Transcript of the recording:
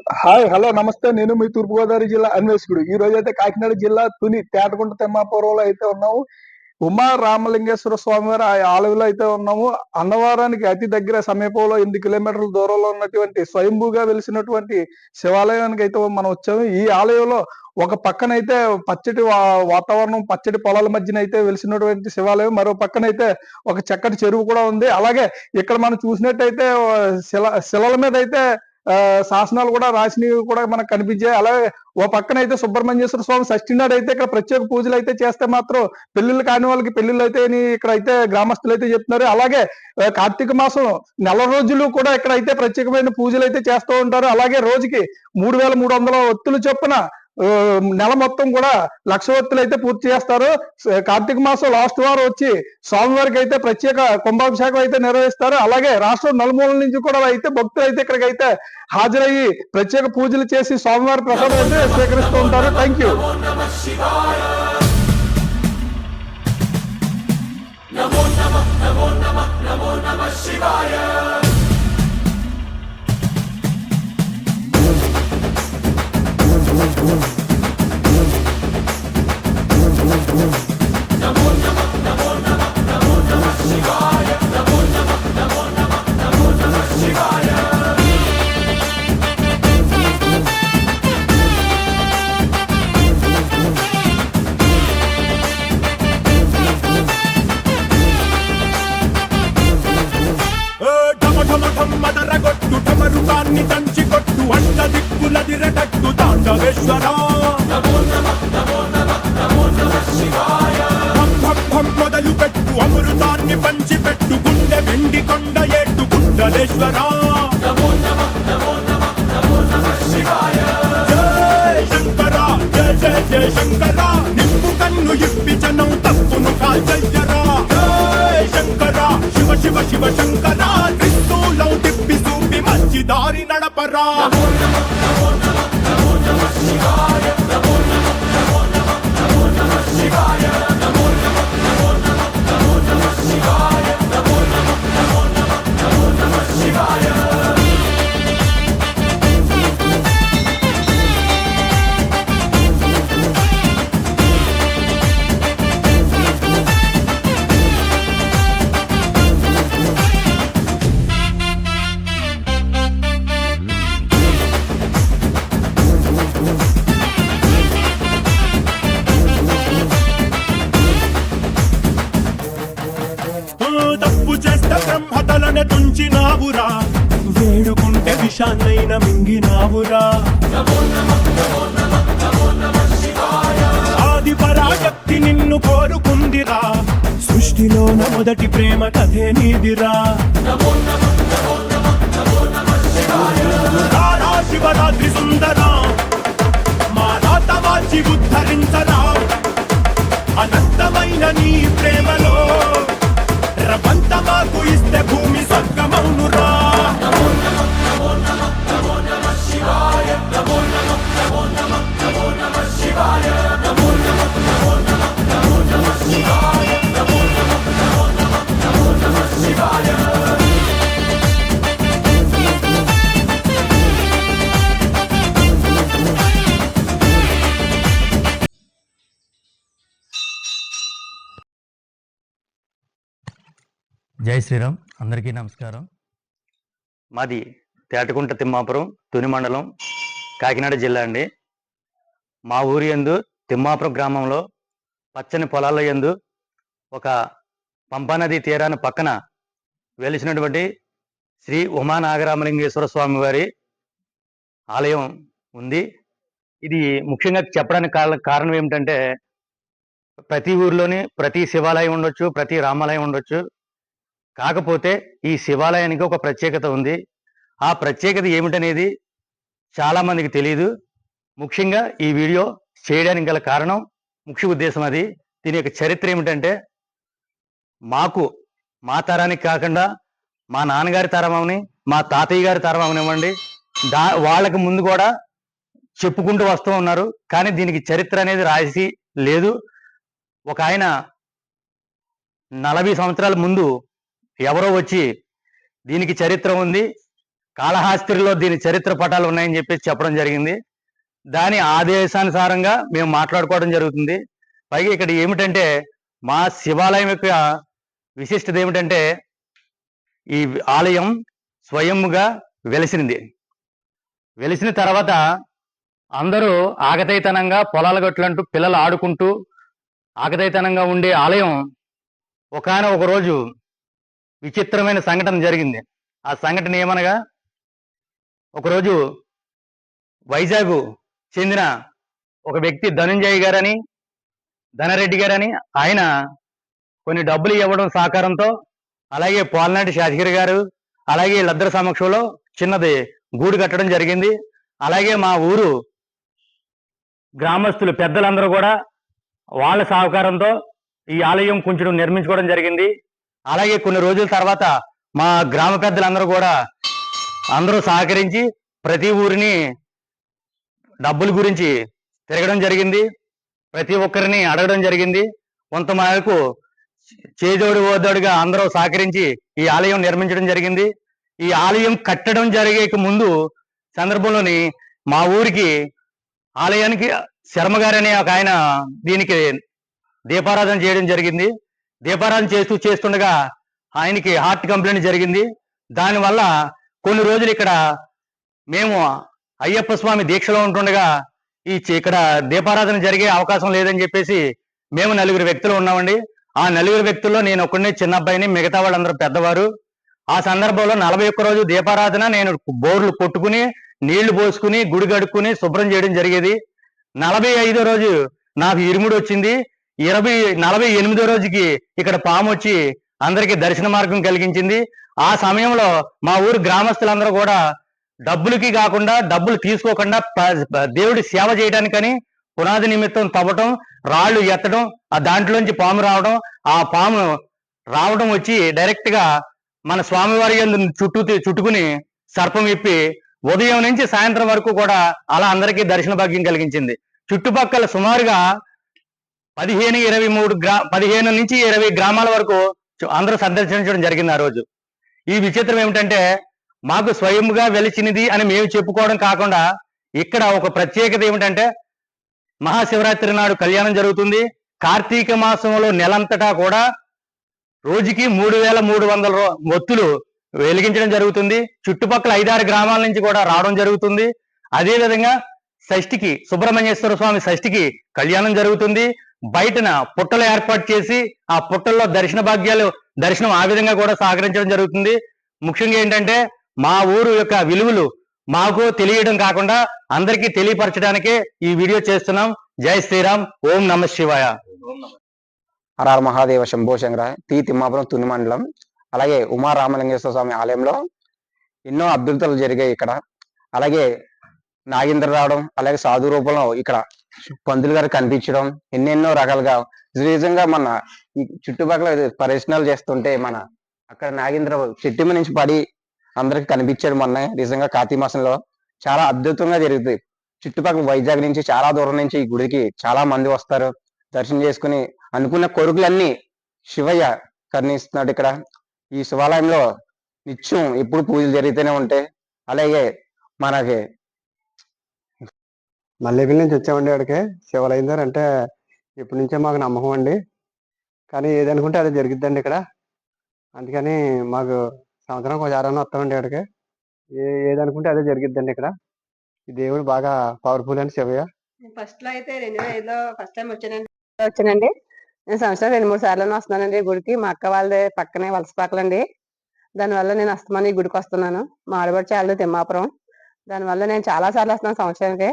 Hi hello నమస్తే. నేను మీ తూర్పుగోదావరి జిల్లా అన్వేషకుడు. ఈ రోజైతే కాకినాడ జిల్లా తుని తేటగుంట తిమ్మాపురంలో అయితే ఉన్నాము. ఉమా రామలింగేశ్వర స్వామి వారి ఆలయంలో అయితే ఉన్నాము. అన్నవరానికి అతి దగ్గర సమీపంలో 8 కిలోమీటర్ల దూరంలో ఉన్నటువంటి స్వయంభూగా వెలిసినటువంటి శివాలయానికి అయితే మనం వచ్చాము. ఈ ఆలయంలో ఒక పక్కనైతే పచ్చటి వాతావరణం, పచ్చటి పొలాల మధ్యన అయితే వెలిసినటువంటి శివాలయం, మరో పక్కనైతే ఒక చక్కటి చెరువు కూడా ఉంది. అలాగే ఇక్కడ మనం చూసినట్టయితే శిలల మీద అయితే శాసనాలు కూడా రాసినవి కూడా మనకు కనిపించాయి. అలాగే ఓ పక్కన అయితే సుబ్రహ్మణ్యేశ్వర స్వామి షష్ఠి నాడు అయితే ఇక్కడ ప్రత్యేక పూజలు అయితే చేస్తే మాత్రం పెళ్లిళ్ళు కాని వాళ్ళకి పెళ్లిళ్ళు అయితే ఇక్కడ అయితే గ్రామస్తులు అయితే చెప్తున్నారు. అలాగే కార్తీక మాసం నెల రోజులు కూడా ఇక్కడ అయితే ప్రత్యేకమైన పూజలు అయితే చేస్తూ ఉంటారు. అలాగే రోజుకి 3300 ఒత్తులు చొప్పున నెల మొత్తం కూడా 1,00,000 ఒత్తులు అయితే పూర్తి చేస్తారు. కార్తీక మాసం లాస్ట్ వారం వచ్చి స్వామివారికి అయితే ప్రత్యేక కుంభాభిషేకం అయితే నిర్వహిస్తారు. అలాగే రాష్ట్రం నలుమూలల నుంచి కూడా అయితే భక్తులు అయితే ఇక్కడికైతే హాజరయ్యి ప్రత్యేక పూజలు చేసి స్వామివారి ప్రసాదం అయితే స్వీకరిస్తూ ఉంటారు. Thank you. నమో నమః నమో నమః నమో నమః శివాయ. మదరగొట్టు టమరుకాన్ని దంచి కొట్టు అంట దిక్కులదిరగట్టు తాండవేశ్వర మొదలు పెట్టు అమృతాన్ని పంచి పెట్టు గుండె వెండి కొండ ఏట్టు గుండలేశ్వర జయ శంకర జయ జయ జయ శంకర నిప్పు కన్ను ఇప్పి జనం తప్పును కాల్చయ్యరా జయ శంకర శివ శివ శివ శంకర త్రిశూలం తిప్పి చూపి మంచి దారి నడపరా తప్పు చేస్తే బ్రహ్మతలనే తుంచినావురా వేడుకుంటే విషాన్నైన మింగినావురా ఆది పరాశక్తి నిన్ను కోరుకుందిరా సృష్టిలోన మొదటి ప్రేమ కథే నీదిరా శివరాత్రి సుందరా మా రాత మార్చి ఉద్ధరించరా అనంతమైన నీ ప్రేమలో రవంత మాకు ఇస్తే భూమి స్వర్గమౌనురా జై శ్రీరామ్. అందరికీ నమస్కారం. మాది తేటగుంట తిమ్మాపురం తుని మండలం కాకినాడ జిల్లా అండి. మా ఊరి యందు తిమ్మాపురం గ్రామంలో పచ్చని పొలాల యందు ఒక పంపానది తీరాన పక్కన వెలిసినటువంటి శ్రీ ఉమా నాగరామలింగేశ్వర స్వామి వారి ఆలయం ఉంది. ఇది ముఖ్యంగా చెప్పడానికి కారణం ఏమిటంటే ప్రతి ఊరిలోని ప్రతి శివాలయం ఉండొచ్చు, ప్రతి రామాలయం ఉండొచ్చు. కాకపోతే ఈ శివాలయానికి ఒక ప్రత్యేకత ఉంది. ఆ ప్రత్యేకత ఏమిటనేది చాలా మందికి తెలియదు. ముఖ్యంగా ఈ వీడియో చేయడానికి గల కారణం, ముఖ్య ఉద్దేశం అది. దీని యొక్క చరిత్ర ఏమిటంటే, మా తరానికి కాకుండా మా నాన్నగారి తరం అవని, మా తాతయ్య గారి తరం అవనివ్వండి, వాళ్ళకి ముందు కూడా చెప్పుకుంటూ వస్తూ ఉన్నారు. కానీ దీనికి చరిత్ర అనేది రాసి లేదు. ఒక ఆయన 40 సంవత్సరాల ముందు ఎవరో వచ్చి దీనికి చరిత్ర ఉంది, కాళహస్తిలో దీని చరిత్ర పటాలు ఉన్నాయని చెప్పేసి చెప్పడం జరిగింది. దాని ఆదేశానుసారంగా మేము మాట్లాడుకోవడం జరుగుతుంది. పైగా ఇక్కడ ఏమిటంటే మా శివాలయం యొక్క విశిష్టత ఏమిటంటే ఈ ఆలయం స్వయంగా వెలిసింది. వెలిసిన తర్వాత అందరూ ఆగతైతనంగా పొలాల గట్లంటూ పిల్లలు ఆడుకుంటూ ఆగతైతనంగా ఉండే ఆలయం ఒకానొక రోజు విచిత్రమైన సంఘటన జరిగింది. ఆ సంఘటన ఏమనగా, ఒకరోజు వైజాగ్ చెందిన ఒక వ్యక్తి ధనంజయ్ గారని, ధనరెడ్డి గారని, ఆయన కొన్ని డబ్బులు ఇవ్వడం సహకారంతో, అలాగే పోలనాటి శాసగిరి గారు, అలాగే వీళ్ళిద్దరి సమక్షంలో చిన్నది గూడు కట్టడం జరిగింది. అలాగే మా ఊరు గ్రామస్తులు పెద్దలందరూ కూడా వాళ్ళ సహకారంతో ఈ ఆలయం కొంచెం నిర్మించుకోవడం జరిగింది. అలాగే కొన్ని రోజుల తర్వాత మా గ్రామ పెద్దలందరూ కూడా అందరూ సహకరించి ప్రతి ఊరిని డబ్బుల గురించి తిరగడం జరిగింది. ప్రతి ఒక్కరిని అడగడం జరిగింది. కొంత మేరకు చేదోడు ఓదోడుగా అందరూ సహకరించి ఈ ఆలయం నిర్మించడం జరిగింది. ఈ ఆలయం కట్టడం జరిగే ముందు సందర్భంలోని మా ఊరికి ఆలయానికి శర్మ గారు అనే ఒక ఆయన దీనికి దీపారాధన చేయడం జరిగింది. దీపారాధన చేస్తుండగా ఆయనకి హార్ట్ కంప్లైంట్ జరిగింది. దానివల్ల కొన్ని రోజులు ఇక్కడ మేము అయ్యప్ప స్వామి దీక్షలో ఉంటుండగా ఇక్కడ దీపారాధన జరిగే అవకాశం లేదని చెప్పేసి మేము 4 వ్యక్తులు ఉన్నామండి. ఆ 4 వ్యక్తుల్లో నేను ఒక్కడే చిన్న అబ్బాయిని, మిగతా వాళ్ళందరూ పెద్దవారు. ఆ సందర్భంలో 41 రోజు దీపారాధన నేను బోర్లు కొట్టుకుని నీళ్లు పోసుకుని గుడి గడుక్కుని శుభ్రం చేయడం జరిగేది. 45వ రోజు నాకు ఇరుముడు వచ్చింది. 48వ రోజుకి ఇక్కడ పాము వచ్చి అందరికీ దర్శన మార్గం కలిగించింది. ఆ సమయంలో మా ఊరు గ్రామస్తులందరూ కూడా డబ్బులకి కాకుండా, డబ్బులు తీసుకోకుండా దేవుడి సేవ చేయడానికని పునాది నిమిత్తం తవ్వటం, రాళ్లు ఎత్తడం, ఆ దాంట్లోంచి పాము రావడం, ఆ పాము రావడం వచ్చి డైరెక్ట్ గా మన స్వామివారి యందు చుట్టుకుని సర్పం విప్పి ఉదయం నుంచి సాయంత్రం వరకు కూడా అలా అందరికీ దర్శన భాగ్యం కలిగించింది. చుట్టుపక్కల సుమారుగా 15 నుంచి 20 గ్రామాల వరకు అందరూ సందర్శించడం జరిగింది ఆ రోజు. ఈ విచిత్రం ఏమిటంటే, మాకు స్వయంగా వెలిచినది అని మేము చెప్పుకోవడం కాకుండా ఇక్కడ ఒక ప్రత్యేకత ఏమిటంటే, మహాశివరాత్రి నాడు కళ్యాణం జరుగుతుంది. కార్తీక మాసంలో నెలంతటా కూడా రోజుకి 3300 ఒత్తులు వెలిగించడం జరుగుతుంది. చుట్టుపక్కల 5-6 గ్రామాల నుంచి కూడా రావడం జరుగుతుంది. అదే విధంగా షష్ఠికి, సుబ్రహ్మణ్యేశ్వర స్వామి షష్ఠికి కళ్యాణం జరుగుతుంది. బయటన పుట్టలు ఏర్పాటు చేసి ఆ పుట్టల్లో దర్శనం ఆ విధంగా కూడా సహకరించడం జరుగుతుంది. ముఖ్యంగా ఏంటంటే, మా ఊరు యొక్క విలువలు మాకు తెలియడం కాకుండా అందరికీ తెలియపరచడానికే ఈ వీడియో చేస్తున్నాం. జై శ్రీరామ్. ఓం నమ శివాయ. హర మహాదేవ శంభో శంకర. తిమ్మాపురం తుని మండలం. అలాగే ఉమా రామలింగేశ్వర స్వామి ఆలయంలో ఎన్నో అద్భుతాలు జరిగాయి ఇక్కడ. అలాగే నాగేంద్ర రావడం, అలాగే సాధు రూపంలో ఇక్కడ పంతులు గారు కనిపించడం, ఎన్నెన్నో రకాలుగా నిజంగా మన ఈ చుట్టుపక్కల పరిశీలనలు చేస్తుంటే అక్కడ నాగేంద్ర చెట్టు మీద నుంచి పడి అందరికి కనిపించాడు మొన్న. నిజంగా కార్తీక మాసంలో చాలా అద్భుతంగా జరుగుతుంది. చుట్టుపక్కల వైజాగ్ నుంచి చాలా దూరం నుంచి ఈ గుడికి చాలా మంది వస్తారు, దర్శనం చేసుకుని అనుకున్న కోరికలన్నీ శివయ్య కరుణిస్తున్నాడు. ఇక్కడ ఈ శివాలయంలో నిత్యం ఎప్పుడు పూజలు జరుగుతూనే ఉంటాయి. అలాగే మనకి మల్లేపల్లి నుంచి వచ్చామండి. అక్కడికి శివాలయం దగ్గర అంటే ఇప్పటి నుంచే మాకు నమ్మకం అండి. కానీ ఏదనుకుంటే అది జరిగిద్దండి ఇక్కడ. అందుకని మాకు సంవత్సరం ఒకసారి వస్తామండి అక్కడికి. ఏదనుకుంటే అదే జరిగిద్దండి ఇక్కడ. ఈ దేవుడు బాగా పవర్ఫుల్ అండి శివయ్య. ఫస్ట్ లో అయితే 2005లో ఫస్ట్ టైం వచ్చానండి. నేను సంవత్సరం 2-3 సార్లు వస్తున్నానండి ఈ గుడికి. మా అక్క వాళ్ళది పక్కనే వలసపాకలండి. దానివల్ల నేను అస్తమానం ఈ గుడికి వస్తున్నాను. మా ఆడబడి చాలా తిమ్మాపురం. దానివల్ల నేను చాలా సార్లు వస్తున్నాను సంవత్సరానికి.